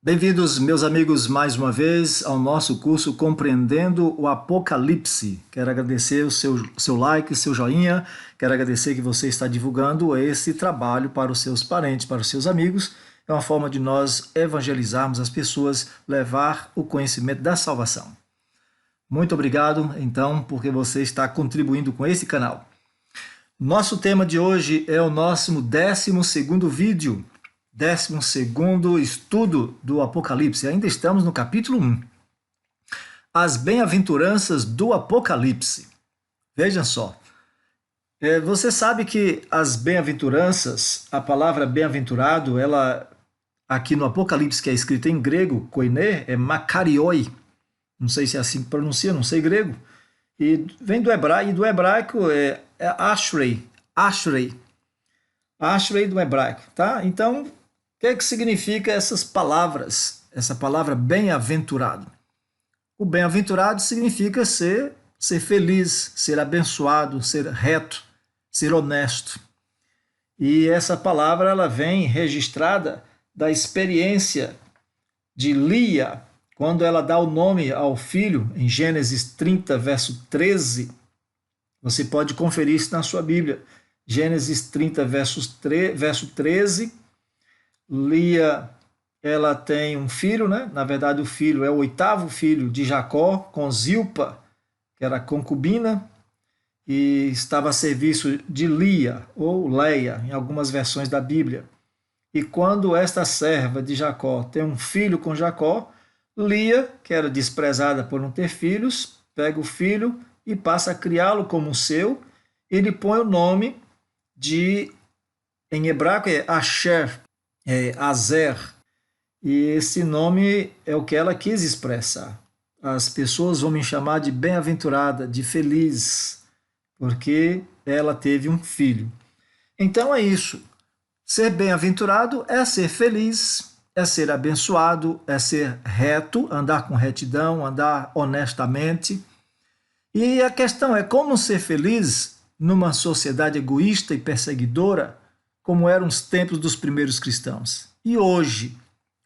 Bem-vindos, meus amigos, mais uma vez ao nosso curso Compreendendo o Apocalipse. Quero agradecer o seu like, seu joinha, quero agradecer que você está divulgando esse trabalho para os seus parentes, para os seus amigos. É uma forma de nós evangelizarmos as pessoas, levar o conhecimento da salvação. Muito obrigado, então, porque você está contribuindo com esse canal. Nosso tema de hoje é o nosso 12º vídeo. 12º estudo do Apocalipse. Ainda estamos no capítulo 1. As bem-aventuranças do Apocalipse. Vejam só. Você sabe que as bem-aventuranças, a palavra bem-aventurado, ela aqui no Apocalipse, que é escrita em grego, koiné, é makarioi. Não sei se é assim que pronuncia, não sei grego. E vem do hebraico é ashrei. Ashrei do hebraico, tá? Então, o que é que significa essas palavras? Essa palavra bem-aventurado. O bem-aventurado significa ser feliz, ser abençoado, ser reto, ser honesto. E essa palavra ela vem registrada da experiência de Lia, quando ela dá o nome ao filho, em Gênesis 30, verso 13. Você pode conferir isso na sua Bíblia. Gênesis 30, verso 13, Lia, ela tem um filho, né? Na verdade, o filho é o 8º filho de Jacó, com Zilpa, que era concubina, e estava a serviço de Lia, ou Leia, em algumas versões da Bíblia. E quando esta serva de Jacó tem um filho com Jacó, Lia, que era desprezada por não ter filhos, pega o filho e passa a criá-lo como seu, e lhe põe o nome em hebraico é Asher, Azer, e esse nome é o que ela quis expressar. As pessoas vão me chamar de bem-aventurada, de feliz, porque ela teve um filho. Então é isso. Ser bem-aventurado é ser feliz, é ser abençoado, é ser reto, andar com retidão, andar honestamente. E a questão é como ser feliz numa sociedade egoísta e perseguidora, como eram os tempos dos primeiros cristãos. E hoje,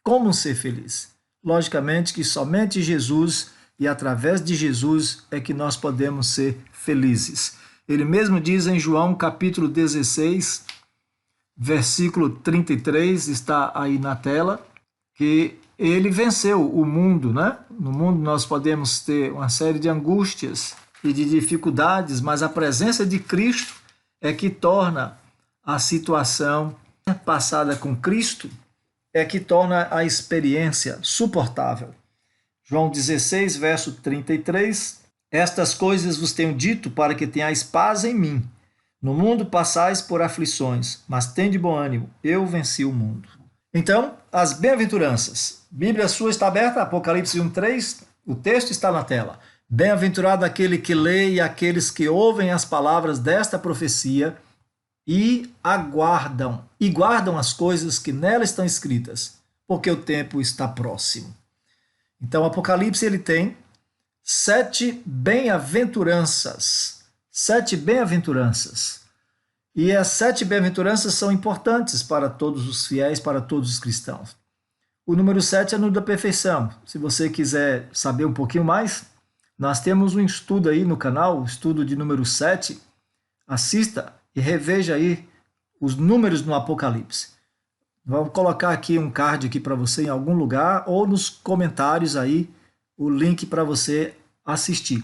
como ser feliz? Logicamente que somente Jesus e através de Jesus é que nós podemos ser felizes. Ele mesmo diz em João capítulo 16, versículo 33, está aí na tela, que ele venceu o mundo, né? No mundo nós podemos ter uma série de angústias e de dificuldades, mas a presença de Cristo é que torna a situação passada com Cristo, é que torna a experiência suportável. João 16, verso 33, estas coisas vos tenho dito para que tenhais paz em mim. No mundo passais por aflições, mas tende bom ânimo, eu venci o mundo. Então, as bem-aventuranças. Bíblia sua está aberta, Apocalipse 1:3, o texto está na tela. Bem-aventurado aquele que lê e aqueles que ouvem as palavras desta profecia e aguardam, e guardam as coisas que nela estão escritas, porque o tempo está próximo. Então, o Apocalipse ele tem 7 bem-aventuranças. 7 bem-aventuranças. E as 7 bem-aventuranças são importantes para todos os fiéis, para todos os cristãos. O número 7 é o número da perfeição. Se você quiser saber um pouquinho mais, nós temos um estudo aí no canal, o estudo de número 7. Assista e reveja aí os números no Apocalipse. Vamos colocar aqui um card aqui para você em algum lugar ou nos comentários aí o link para você assistir.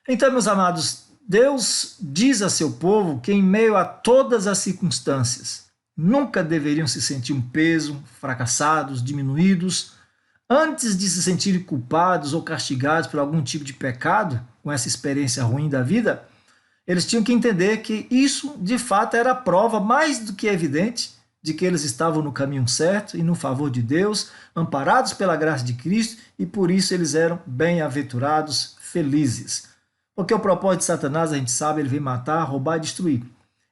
Então, meus amados, Deus diz a seu povo que em meio a todas as circunstâncias nunca deveriam se sentir um peso, fracassados, diminuídos, antes de se sentirem culpados ou castigados por algum tipo de pecado, com essa experiência ruim da vida. Eles tinham que entender que isso, de fato, era a prova mais do que evidente de que eles estavam no caminho certo e no favor de Deus, amparados pela graça de Cristo, e por isso eles eram bem-aventurados, felizes. Porque o propósito de Satanás, a gente sabe, ele vem matar, roubar e destruir.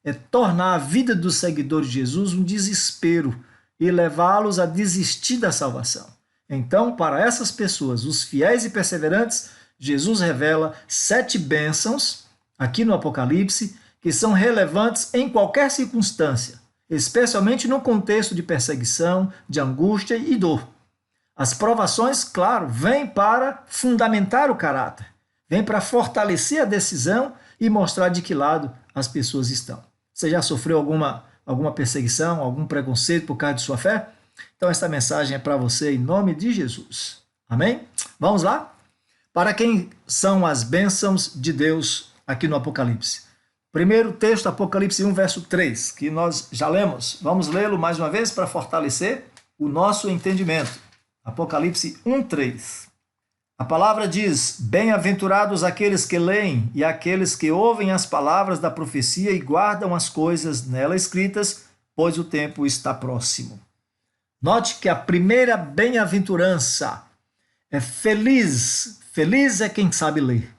É tornar a vida dos seguidores de Jesus um desespero e levá-los a desistir da salvação. Então, para essas pessoas, os fiéis e perseverantes, Jesus revela 7 bênçãos aqui no Apocalipse, que são relevantes em qualquer circunstância, especialmente no contexto de perseguição, de angústia e dor. As provações, claro, vêm para fundamentar o caráter, vêm para fortalecer a decisão e mostrar de que lado as pessoas estão. Você já sofreu alguma perseguição, algum preconceito por causa de sua fé? Então esta mensagem é para você em nome de Jesus. Amém? Vamos lá? Para quem são as bênçãos de Deus aqui no Apocalipse? Primeiro texto, Apocalipse 1, verso 3, que nós já lemos. Vamos lê-lo mais uma vez para fortalecer o nosso entendimento. Apocalipse 1, 3. A palavra diz: bem-aventurados aqueles que leem e aqueles que ouvem as palavras da profecia e guardam as coisas nela escritas, pois o tempo está próximo. Note que a primeira bem-aventurança é feliz. Feliz é quem sabe ler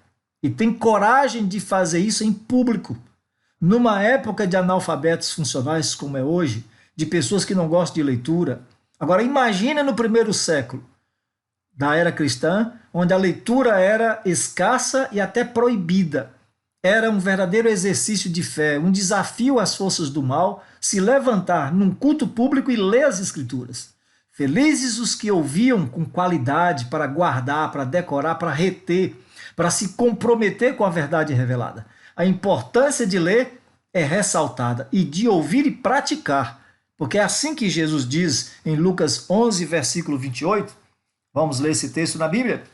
e tem coragem de fazer isso em público. Numa época de analfabetos funcionais como é hoje, de pessoas que não gostam de leitura. Agora imagina no primeiro século da era cristã, onde a leitura era escassa e até proibida. Era um verdadeiro exercício de fé, um desafio às forças do mal se levantar num culto público e ler as Escrituras. Felizes os que ouviam com qualidade para guardar, para decorar, para reter, para se comprometer com a verdade revelada. A importância de ler é ressaltada e de ouvir e praticar, porque é assim que Jesus diz em Lucas 11, versículo 28. Vamos ler esse texto na Bíblia?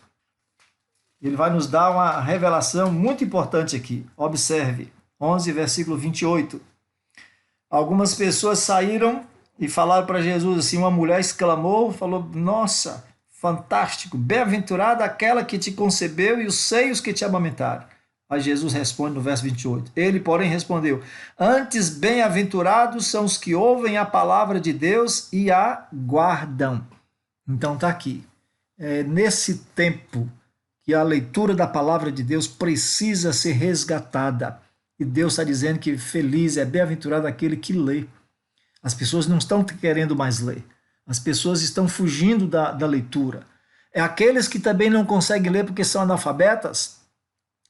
Ele vai nos dar uma revelação muito importante aqui. Observe, 11, versículo 28. Algumas pessoas saíram e falaram para Jesus assim, uma mulher exclamou, falou, nossa, fantástico, bem-aventurada aquela que te concebeu e os seios que te amamentaram. Aí Jesus responde no verso 28. Ele, porém, respondeu, antes bem-aventurados são os que ouvem a palavra de Deus e a guardam. Então está aqui. Nesse tempo que a leitura da palavra de Deus precisa ser resgatada. E Deus está dizendo que feliz é bem-aventurado aquele que lê. As pessoas não estão querendo mais ler. As pessoas estão fugindo da leitura. É aqueles que também não conseguem ler porque são analfabetas,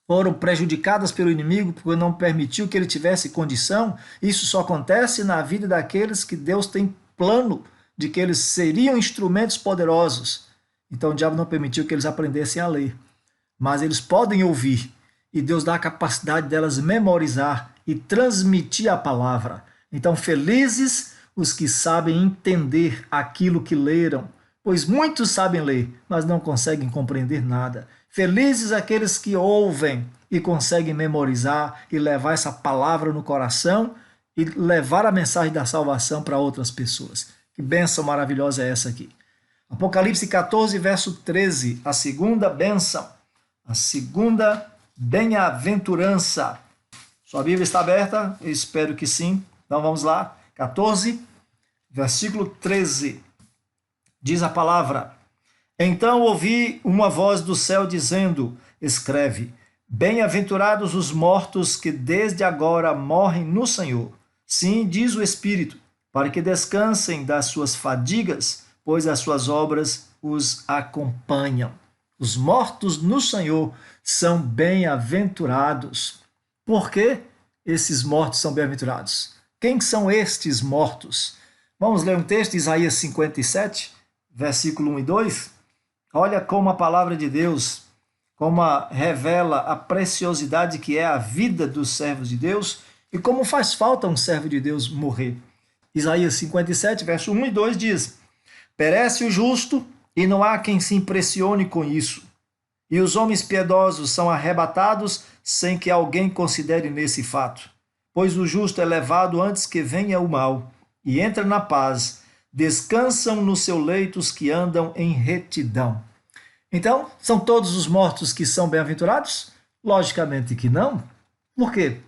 foram prejudicadas pelo inimigo porque não permitiu que ele tivesse condição. Isso só acontece na vida daqueles que Deus tem plano de que eles seriam instrumentos poderosos. Então o diabo não permitiu que eles aprendessem a ler. Mas eles podem ouvir. E Deus dá a capacidade delas memorizar e transmitir a palavra. Então felizes os que sabem entender aquilo que leram, pois muitos sabem ler, mas não conseguem compreender nada. Felizes aqueles que ouvem e conseguem memorizar e levar essa palavra no coração e levar a mensagem da salvação para outras pessoas. Que bênção maravilhosa é essa aqui. Apocalipse 14, verso 13, a segunda bênção, a segunda bem-aventurança. Sua Bíblia está aberta? Eu espero que sim. Então vamos lá. 14, versículo 13. Diz a palavra: então ouvi uma voz do céu dizendo, escreve, bem-aventurados os mortos que desde agora morrem no Senhor. Sim, diz o Espírito, para que descansem das suas fadigas, pois as suas obras os acompanham. Os mortos no Senhor são bem-aventurados. Por que esses mortos são bem-aventurados? Quem são estes mortos? Vamos ler um texto, Isaías 57, versículo 1 e 2. Olha como a palavra de Deus, como revela a preciosidade que é a vida dos servos de Deus e como faz falta um servo de Deus morrer. Isaías 57, verso 1 e 2 diz, perece o justo e não há quem se impressione com isso. E os homens piedosos são arrebatados sem que alguém considere nesse fato. Pois o justo é levado antes que venha o mal, e entra na paz, descansam no seu leito os que andam em retidão. Então, são todos os mortos que são bem-aventurados? Logicamente que não. Por quê?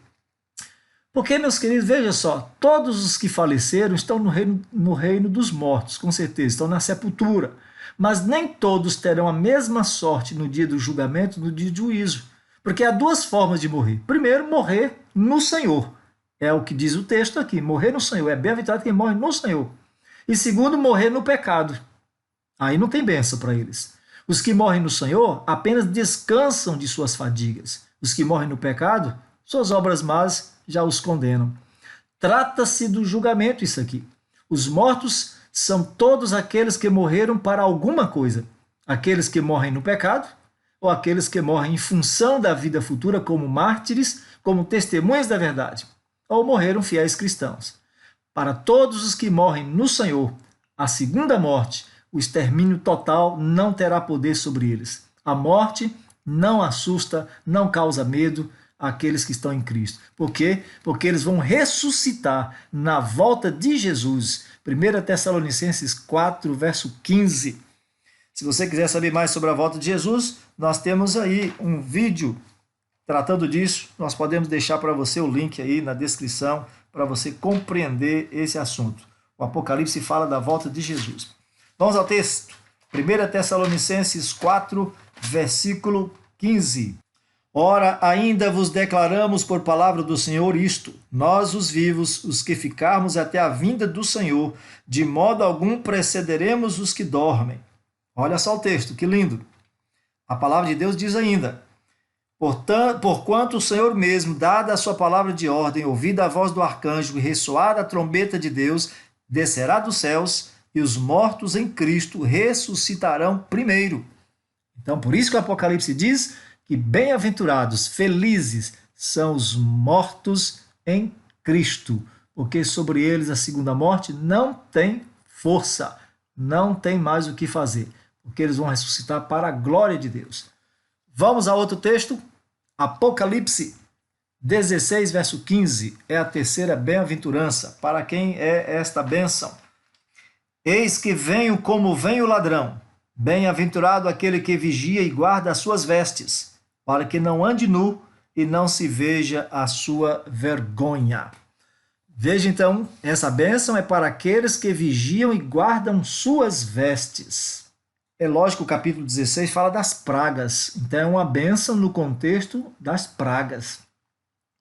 Porque, meus queridos, veja só, todos os que faleceram estão no reino dos mortos, com certeza, estão na sepultura. Mas nem todos terão a mesma sorte no dia do julgamento, no dia do juízo. Porque há duas formas de morrer. Primeiro, morrer no Senhor. É o que diz o texto aqui, morrer no Senhor. É bem-aventurado quem morre no Senhor. E segundo, morrer no pecado. Aí não tem bênção para eles. Os que morrem no Senhor apenas descansam de suas fadigas. Os que morrem no pecado, suas obras más já os condenam. Trata-se do julgamento isso aqui. Os mortos são todos aqueles que morreram para alguma coisa. Aqueles que morrem no pecado, ou aqueles que morrem em função da vida futura como mártires, como testemunhas da verdade, ou morreram fiéis cristãos. Para todos os que morrem no Senhor, a segunda morte, o extermínio total não terá poder sobre eles. A morte não assusta, não causa medo àqueles que estão em Cristo. Por quê? Porque eles vão ressuscitar na volta de Jesus. 1 Tessalonicenses 4, verso 15. Se você quiser saber mais sobre a volta de Jesus, nós temos aí um vídeo tratando disso. Nós podemos deixar para você o link aí na descrição para você compreender esse assunto. O Apocalipse fala da volta de Jesus. Vamos ao texto. 1 Tessalonicenses 4, versículo 15. Ora, ainda vos declaramos por palavra do Senhor isto, nós os vivos, os que ficarmos até a vinda do Senhor, de modo algum precederemos os que dormem. Olha só o texto, que lindo. A palavra de Deus diz ainda, porquanto o Senhor mesmo, dada a sua palavra de ordem, ouvida a voz do arcanjo e ressoada a trombeta de Deus, descerá dos céus e os mortos em Cristo ressuscitarão primeiro. Então, por isso que o Apocalipse diz que bem-aventurados, felizes, são os mortos em Cristo, porque sobre eles a segunda morte não tem força, não tem mais o que fazer, porque eles vão ressuscitar para a glória de Deus. Vamos a outro texto, Apocalipse 16, verso 15, é a terceira bem-aventurança. Para quem é esta bênção? Eis que venho como vem o ladrão, bem-aventurado aquele que vigia e guarda as suas vestes, para que não ande nu e não se veja a sua vergonha. Veja então, essa bênção é para aqueles que vigiam e guardam suas vestes. É lógico que o capítulo 16 fala das pragas, então é uma bênção no contexto das pragas.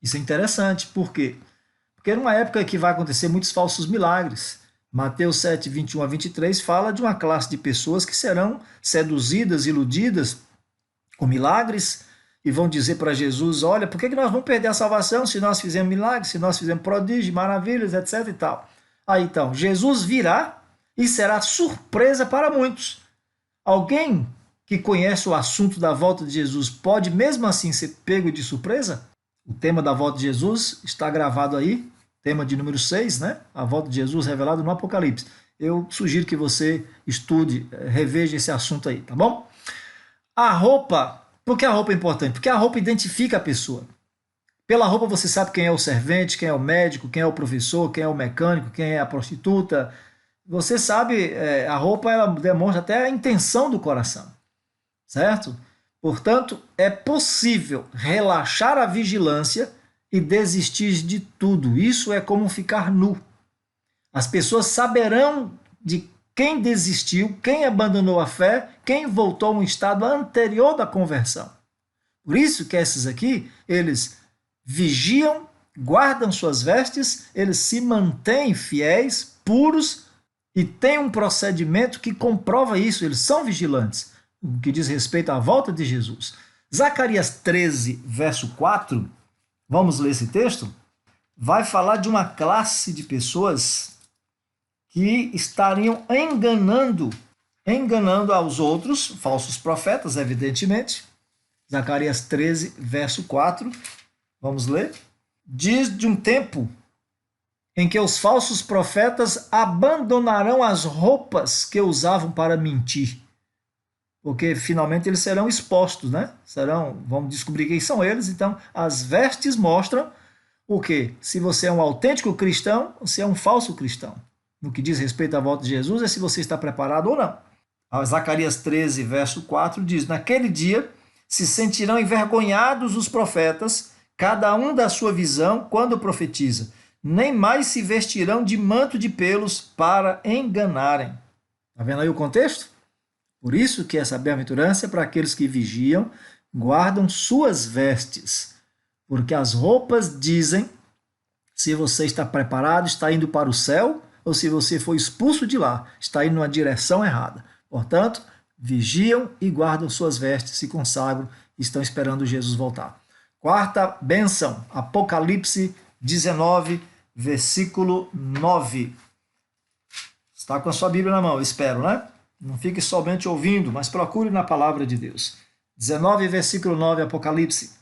Isso é interessante, por quê? Porque numa época que vai acontecer muitos falsos milagres. Mateus 7, 21 a 23 fala de uma classe de pessoas que serão seduzidas, iludidas com milagres e vão dizer para Jesus, olha, por que nós vamos perder a salvação se nós fizermos milagres, se nós fizermos prodígios, maravilhas, etc. e tal. Aí então, Jesus virá e será surpresa para muitos. Alguém que conhece o assunto da volta de Jesus pode mesmo assim ser pego de surpresa? O tema da volta de Jesus está gravado aí, tema de número 6, né? A volta de Jesus revelado no Apocalipse. Eu sugiro que você estude, reveja esse assunto aí, tá bom? A roupa, por que a roupa é importante? Porque a roupa identifica a pessoa. Pela roupa você sabe quem é o servente, quem é o médico, quem é o professor, quem é o mecânico, quem é a prostituta. Você sabe, a roupa ela demonstra até a intenção do coração, certo? Portanto, é possível relaxar a vigilância e desistir de tudo. Isso é como ficar nu. As pessoas saberão de quem desistiu, quem abandonou a fé, quem voltou a um estado anterior da conversão. Por isso que esses aqui, eles vigiam, guardam suas vestes, eles se mantêm fiéis, puros e têm um procedimento que comprova isso, eles são vigilantes, no que diz respeito à volta de Jesus. Zacarias 13, verso 4, vamos ler esse texto? Vai falar de uma classe de pessoas que estariam enganando aos outros, falsos profetas, evidentemente. Zacarias 13, verso 4, vamos ler? Diz de um tempo em que os falsos profetas abandonarão as roupas que usavam para mentir, porque finalmente eles serão expostos, né? Vamos descobrir quem são eles, então as vestes mostram o quê? Se você é um autêntico cristão ou se é um falso cristão. No que diz respeito à volta de Jesus, é se você está preparado ou não. Zacarias 13, verso 4 diz, naquele dia se sentirão envergonhados os profetas, cada um da sua visão, quando profetiza. Nem mais se vestirão de manto de pelos para enganarem. Está vendo aí o contexto? Por isso que essa bem-aventurança é para aqueles que vigiam, guardam suas vestes. Porque as roupas dizem se você está preparado, está indo para o céu, ou se você foi expulso de lá, está indo numa direção errada. Portanto, vigiam e guardam suas vestes, se consagram e estão esperando Jesus voltar. Quarta bênção, Apocalipse 19, versículo 9. Está com a sua Bíblia na mão, eu espero, né? Não fique somente ouvindo, mas procure na palavra de Deus. 19, versículo 9, Apocalipse.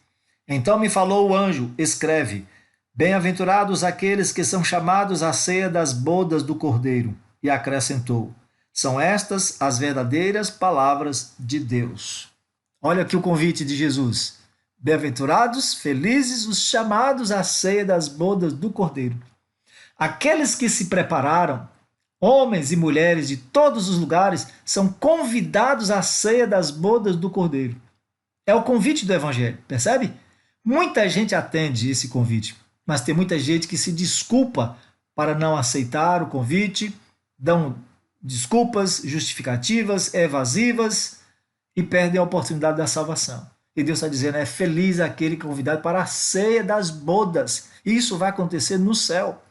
Então me falou o anjo, escreve: bem-aventurados aqueles que são chamados à ceia das bodas do Cordeiro. E acrescentou: são estas as verdadeiras palavras de Deus. Olha aqui o convite de Jesus. Bem-aventurados, felizes os chamados à ceia das bodas do Cordeiro. Aqueles que se prepararam, homens e mulheres de todos os lugares, são convidados à ceia das bodas do Cordeiro. É o convite do Evangelho, percebe? Muita gente atende esse convite, mas tem muita gente que se desculpa para não aceitar o convite, dão desculpas justificativas, evasivas e perdem a oportunidade da salvação. E Deus está dizendo, é feliz aquele que é convidado para a ceia das bodas. Isso vai acontecer no céu,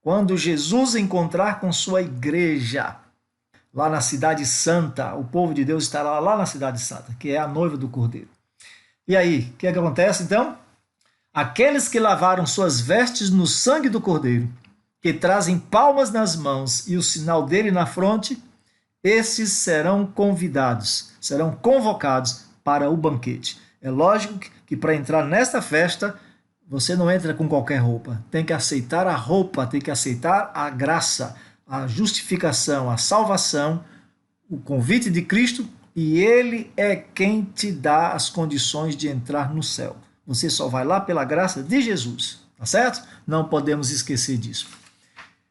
quando Jesus encontrar com sua igreja, lá na Cidade Santa. O povo de Deus estará lá na Cidade Santa, que é a noiva do Cordeiro. E aí, o que é que acontece então? Aqueles que lavaram suas vestes no sangue do Cordeiro, que trazem palmas nas mãos e o sinal dele na fronte, esses serão convidados, serão convocados para o banquete. É lógico que para entrar nesta festa, você não entra com qualquer roupa. Tem que aceitar a roupa, tem que aceitar a graça, a justificação, a salvação, o convite de Cristo, e ele é quem te dá as condições de entrar no céu. Você só vai lá pela graça de Jesus, tá certo? Não podemos esquecer disso.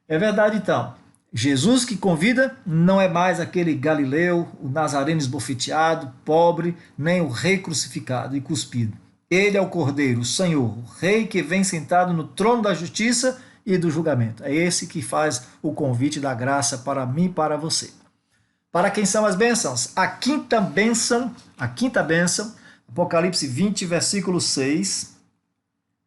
É verdade então, Jesus que convida não é mais aquele Galileu, o Nazareno esbofeteado, pobre, nem o rei crucificado e cuspido. Ele é o Cordeiro, o Senhor, o Rei que vem sentado no trono da justiça e do julgamento. É esse que faz o convite da graça para mim e para você. Para quem são as bênçãos? A quinta bênção, Apocalipse 20, versículo 6.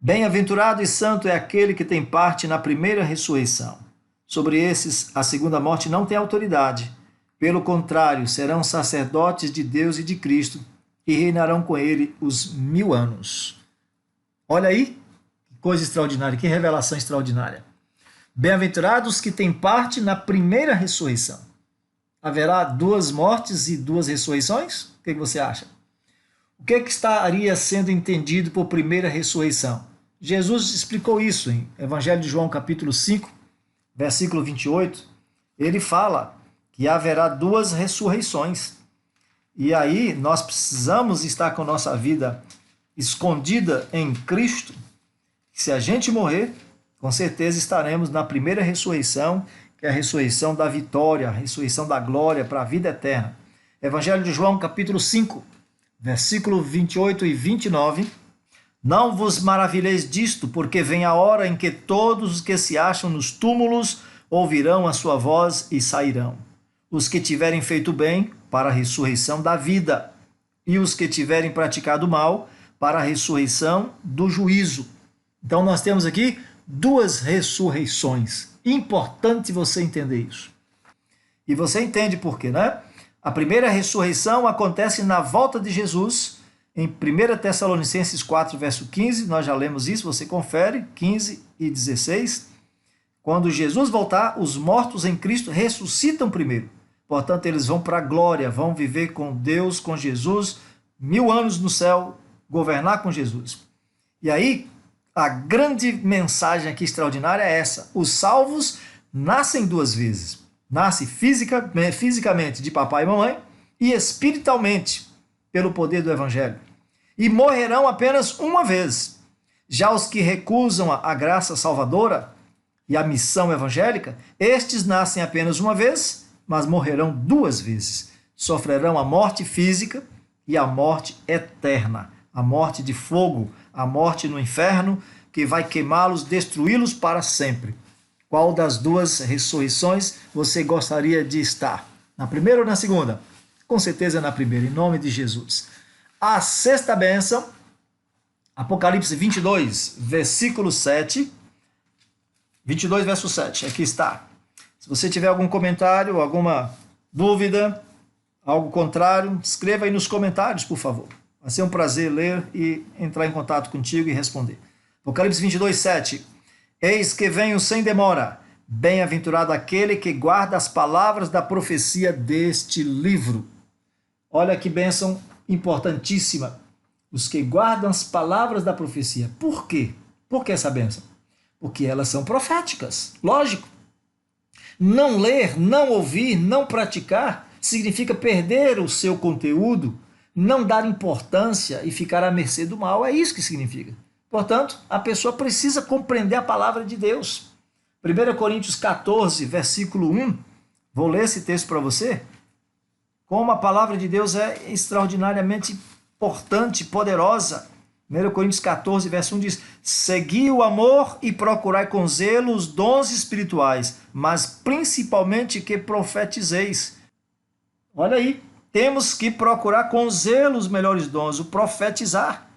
Bem-aventurado e santo é aquele que tem parte na primeira ressurreição. Sobre esses, a segunda morte não tem autoridade. Pelo contrário, serão sacerdotes de Deus e de Cristo, e reinarão com ele os 1000 anos. Olha aí, que coisa extraordinária, que revelação extraordinária. Bem-aventurados que têm parte na primeira ressurreição. Haverá 2 mortes e 2 ressurreições? O que você acha? O que estaria sendo entendido por primeira ressurreição? Jesus explicou isso em Evangelho de João, capítulo 5, versículo 28. Ele fala que haverá 2 ressurreições. E aí nós precisamos estar com a nossa vida escondida em Cristo. Se a gente morrer, com certeza estaremos na primeira ressurreição, que é a ressurreição da vitória, a ressurreição da glória para a vida eterna. Evangelho de João, capítulo 5, versículo 28 e 29. Não vos maravilheis disto, porque vem a hora em que todos os que se acham nos túmulos ouvirão a sua voz e sairão. Os que tiverem feito bem, para a ressurreição da vida, e os que tiverem praticado mal, para a ressurreição do juízo. Então nós temos aqui 2 ressurreições. Importante você entender isso. E você entende por quê, né? A primeira ressurreição acontece na volta de Jesus, em 1 Tessalonicenses 4, verso 15, nós já lemos isso, você confere, 15 e 16. Quando Jesus voltar, os mortos em Cristo ressuscitam primeiro. Portanto, eles vão para a glória, vão viver com Deus, com Jesus, 1000 anos no céu, governar com Jesus. E aí, a grande mensagem aqui extraordinária é essa: os salvos nascem 2 vezes. Nasce fisicamente de papai e mamãe e espiritualmente pelo poder do Evangelho. E morrerão apenas uma vez. Já os que recusam a graça salvadora e a missão evangélica, estes nascem apenas uma vez, mas morrerão 2 vezes. Sofrerão a morte física e a morte eterna, a morte de fogo, a morte no inferno, que vai queimá-los, destruí-los para sempre. Qual das 2 ressurreições você gostaria de estar? Na primeira ou na segunda? Com certeza na primeira, em nome de Jesus. A sexta bênção, Apocalipse 22, versículo 7. 22, verso 7, aqui está. Se você tiver algum comentário, alguma dúvida, algo contrário, escreva aí nos comentários, por favor. Vai ser um prazer ler e entrar em contato contigo e responder. Apocalipse 22, 7. Eis que venho sem demora. Bem-aventurado aquele que guarda as palavras da profecia deste livro. Olha que bênção importantíssima. Os que guardam as palavras da profecia. Por quê? Por que essa bênção? Porque elas são proféticas. Lógico. Não ler, não ouvir, não praticar significa perder o seu conteúdo, não dar importância e ficar à mercê do mal. É isso que significa. Portanto, a pessoa precisa compreender a palavra de Deus. 1 Coríntios 14, versículo 1. Vou ler esse texto para você. Como a palavra de Deus é extraordinariamente importante, poderosa. 1 Coríntios 14, verso 1 diz: segui o amor e procurai com zelo os dons espirituais, mas principalmente que profetizeis. Olha aí, temos que procurar com zelo os melhores dons, o profetizar.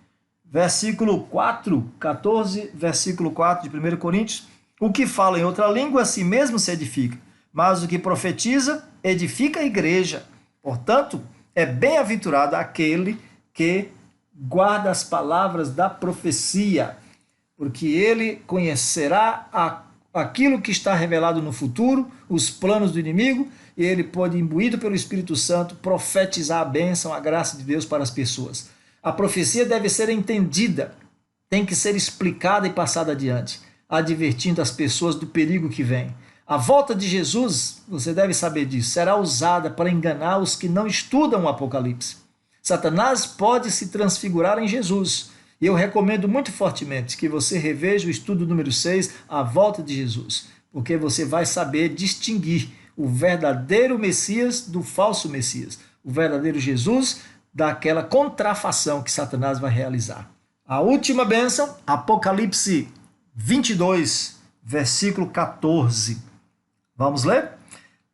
Versículo 4, 14, versículo 4 de 1 Coríntios: o que fala em outra língua a si mesmo se edifica, mas o que profetiza edifica a igreja. Portanto, é bem-aventurado aquele que guarda as palavras da profecia, porque ele conhecerá aquilo que está revelado no futuro, os planos do inimigo, e ele pode, imbuído pelo Espírito Santo, profetizar a bênção, a graça de Deus para as pessoas. A profecia deve ser entendida, tem que ser explicada e passada adiante, advertindo as pessoas do perigo que vem. A volta de Jesus, você deve saber disso, será usada para enganar os que não estudam o Apocalipse. Satanás pode se transfigurar em Jesus. E eu recomendo muito fortemente que você reveja o estudo número 6, a volta de Jesus, porque você vai saber distinguir o verdadeiro Messias do falso Messias, o verdadeiro Jesus daquela contrafação que Satanás vai realizar. A última bênção, Apocalipse 22, versículo 14. Vamos ler?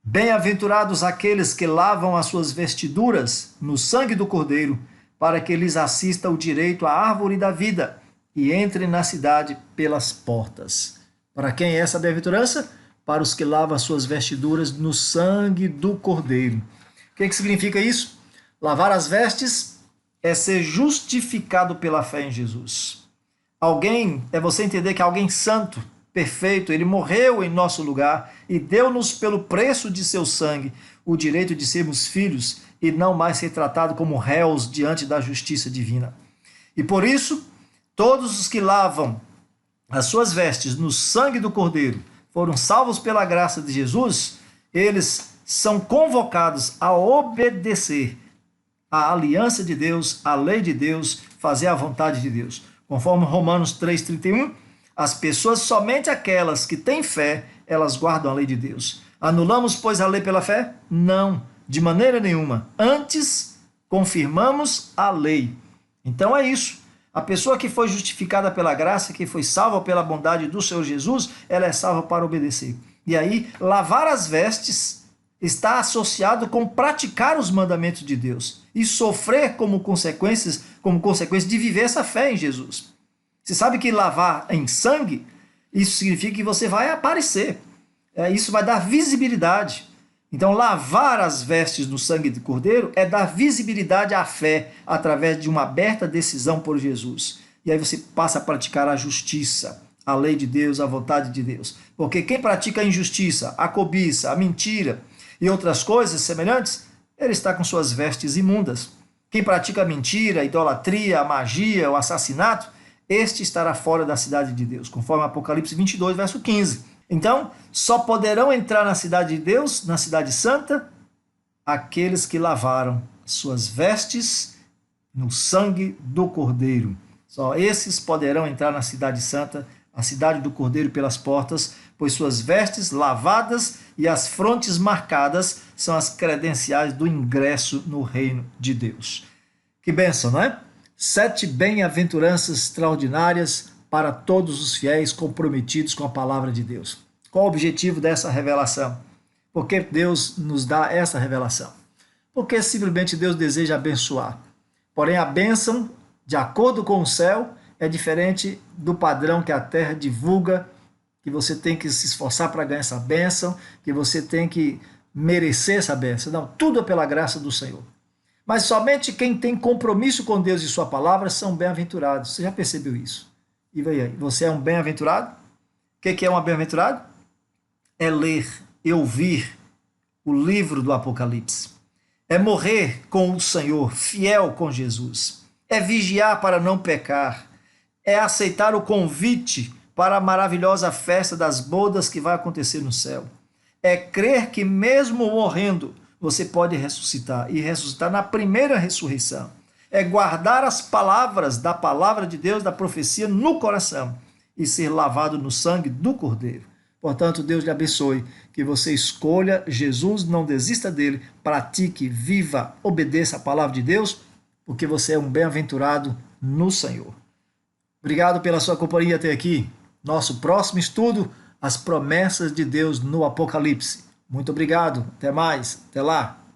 Bem-aventurados aqueles que lavam as suas vestiduras no sangue do Cordeiro, para que lhes assista o direito à árvore da vida e entrem na cidade pelas portas. Para quem é essa bem-aventurança? Para os que lavam as suas vestiduras no sangue do Cordeiro. O que significa isso? Lavar as vestes é ser justificado pela fé em Jesus. É você entender que alguém santo, perfeito, ele morreu em nosso lugar e deu-nos pelo preço de seu sangue o direito de sermos filhos e não mais ser tratado como réus diante da justiça divina. E por isso, todos os que lavam as suas vestes no sangue do Cordeiro foram salvos pela graça de Jesus, eles são convocados a obedecer à aliança de Deus, à lei de Deus, fazer a vontade de Deus. Conforme Romanos 3,31, as pessoas, somente aquelas que têm fé, elas guardam a lei de Deus. Anulamos, pois, a lei pela fé? Não, de maneira nenhuma. Antes, confirmamos a lei. Então é isso. A pessoa que foi justificada pela graça, que foi salva pela bondade do Senhor Jesus, ela é salva para obedecer. E aí, lavar as vestes está associado com praticar os mandamentos de Deus e sofrer como consequência de viver essa fé em Jesus. Você sabe que lavar em sangue, isso significa que você vai aparecer. Isso vai dar visibilidade. Então, lavar as vestes no sangue de Cordeiro é dar visibilidade à fé através de uma aberta decisão por Jesus. E aí você passa a praticar a justiça, a lei de Deus, a vontade de Deus. Porque quem pratica a injustiça, a cobiça, a mentira e outras coisas semelhantes, ele está com suas vestes imundas. Quem pratica a mentira, a idolatria, a magia, o assassinato, este estará fora da cidade de Deus, conforme Apocalipse 22, verso 15. Então, só poderão entrar na cidade de Deus, na cidade santa, aqueles que lavaram suas vestes no sangue do Cordeiro. Só esses poderão entrar na cidade santa, a cidade do Cordeiro pelas portas, pois suas vestes lavadas e as frontes marcadas são as credenciais do ingresso no reino de Deus. Que bênção, não é? 7 bem-aventuranças extraordinárias para todos os fiéis comprometidos com a palavra de Deus. Qual o objetivo dessa revelação? Por que Deus nos dá essa revelação? Porque simplesmente Deus deseja abençoar. Porém, a bênção, de acordo com o céu, é diferente do padrão que a terra divulga, que você tem que se esforçar para ganhar essa bênção, que você tem que merecer essa bênção. Não, tudo é pela graça do Senhor. Mas somente quem tem compromisso com Deus e sua palavra são bem-aventurados. Você já percebeu isso? E vai aí, você é um bem-aventurado? O que é um bem-aventurado? é ler e ouvir o livro do Apocalipse. É morrer com o Senhor, fiel com Jesus. É vigiar para não pecar. É aceitar o convite para a maravilhosa festa das bodas que vai acontecer no céu. É crer que mesmo morrendo, você pode ressuscitar e ressuscitar na primeira ressurreição. É guardar as palavras da palavra de Deus, da profecia no coração e ser lavado no sangue do Cordeiro. Portanto, Deus lhe abençoe, que você escolha Jesus, não desista dele, pratique, viva, obedeça a palavra de Deus, porque você é um bem-aventurado no Senhor. Obrigado pela sua companhia até aqui. Nosso próximo estudo, as promessas de Deus no Apocalipse. Muito obrigado, até mais, até lá.